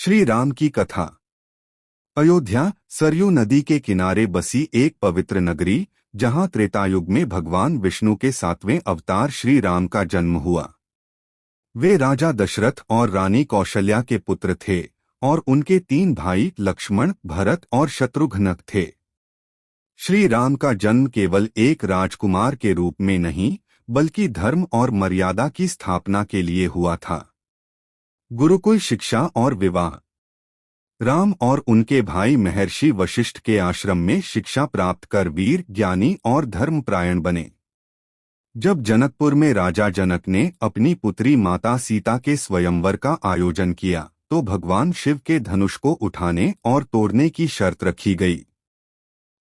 श्री राम की कथा। अयोध्या सरयू नदी के किनारे बसी एक पवित्र नगरी, जहां त्रेतायुग में भगवान विष्णु के 7वें अवतार श्री राम का जन्म हुआ। वे राजा दशरथ और रानी कौशल्या के पुत्र थे और उनके 3 भाई लक्ष्मण, भरत और शत्रुघ्न थे। श्री राम का जन्म केवल एक राजकुमार के रूप में नहीं, बल्कि धर्म और मर्यादा की स्थापना के लिए हुआ था। गुरुकुल शिक्षा और विवाह। राम और उनके भाई महर्षि वशिष्ठ के आश्रम में शिक्षा प्राप्त कर वीर, ज्ञानी और धर्मपरायण बने। जब जनकपुर में राजा जनक ने अपनी पुत्री माता सीता के स्वयंवर का आयोजन किया, तो भगवान शिव के धनुष को उठाने और तोड़ने की शर्त रखी गई।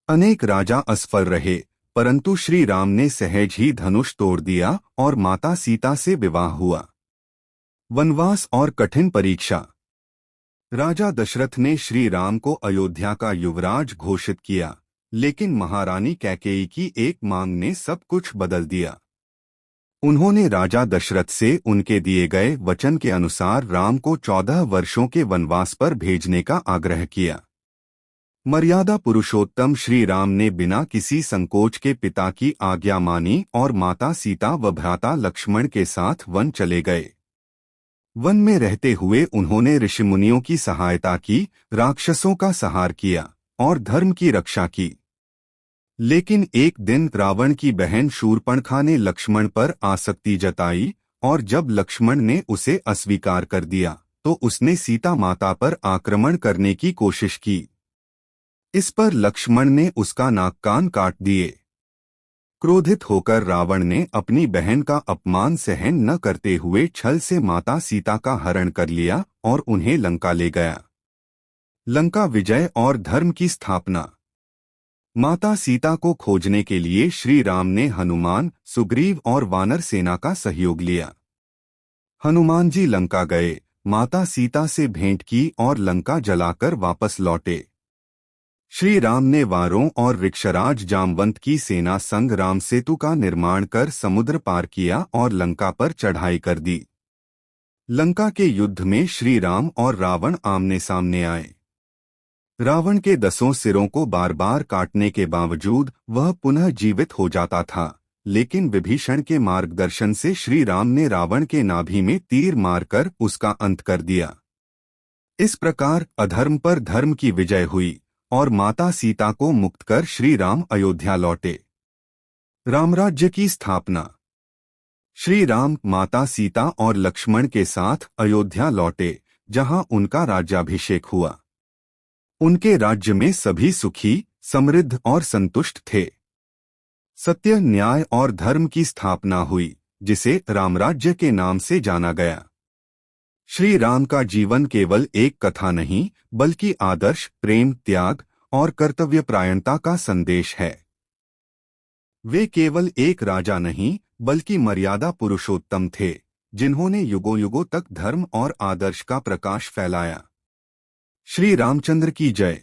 अनेक राजा असफल रहे, परंतु श्री राम ने सहज ही धनुष तोड़ दिया और माता सीता से विवाह हुआ। वनवास और कठिन परीक्षा। राजा दशरथ ने श्री राम को अयोध्या का युवराज घोषित किया, लेकिन महारानी कैकेयी की एक मांग ने सब कुछ बदल दिया। उन्होंने राजा दशरथ से उनके दिए गए वचन के अनुसार राम को 14 वर्षों के वनवास पर भेजने का आग्रह किया। मर्यादा पुरुषोत्तम श्री राम ने बिना किसी संकोच के पिता की आज्ञा मानी और माता सीता व भ्राता लक्ष्मण के साथ वन चले गए। वन में रहते हुए उन्होंने ऋषिमुनियों की सहायता की, राक्षसों का संहार किया और धर्म की रक्षा की। लेकिन एक दिन रावण की बहन शूर्पणखा ने लक्ष्मण पर आसक्ति जताई, और जब लक्ष्मण ने उसे अस्वीकार कर दिया, तो उसने सीता माता पर आक्रमण करने की कोशिश की। इस पर लक्ष्मण ने उसका नाक कान काट दिए। क्रोधित होकर रावण ने अपनी बहन का अपमान सहन न करते हुए छल से माता सीता का हरण कर लिया और उन्हें लंका ले गया। लंका विजय और धर्म की स्थापना। माता सीता को खोजने के लिए श्री राम ने हनुमान, सुग्रीव और वानर सेना का सहयोग लिया। हनुमान जी लंका गए, माता सीता से भेंट की और लंका जलाकर वापस लौटे। श्री राम ने वारों और ऋक्षराज जामवंत की सेना संग राम सेतु का निर्माण कर समुद्र पार किया और लंका पर चढ़ाई कर दी। लंका के युद्ध में श्री राम और रावण आमने सामने आए। रावण के 10 सिरों को बार बार काटने के बावजूद वह पुनः जीवित हो जाता था, लेकिन विभीषण के मार्गदर्शन से श्री राम ने रावण के नाभि में तीर मारकर उसका अंत कर दिया। इस प्रकार अधर्म पर धर्म की विजय हुई और माता सीता को मुक्त कर श्री राम अयोध्या लौटे। रामराज्य की स्थापना। श्री राम माता सीता और लक्ष्मण के साथ अयोध्या लौटे, जहां उनका राज्याभिषेक हुआ। उनके राज्य में सभी सुखी, समृद्ध और संतुष्ट थे। सत्य, न्याय और धर्म की स्थापना हुई, जिसे रामराज्य के नाम से जाना गया। श्री राम का जीवन केवल एक कथा नहीं, बल्कि आदर्श, प्रेम, त्याग और कर्तव्यपरायणता का संदेश है। वे केवल एक राजा नहीं, बल्कि मर्यादा पुरुषोत्तम थे, जिन्होंने युगों युगों तक धर्म और आदर्श का प्रकाश फैलाया। श्री रामचंद्र की जय।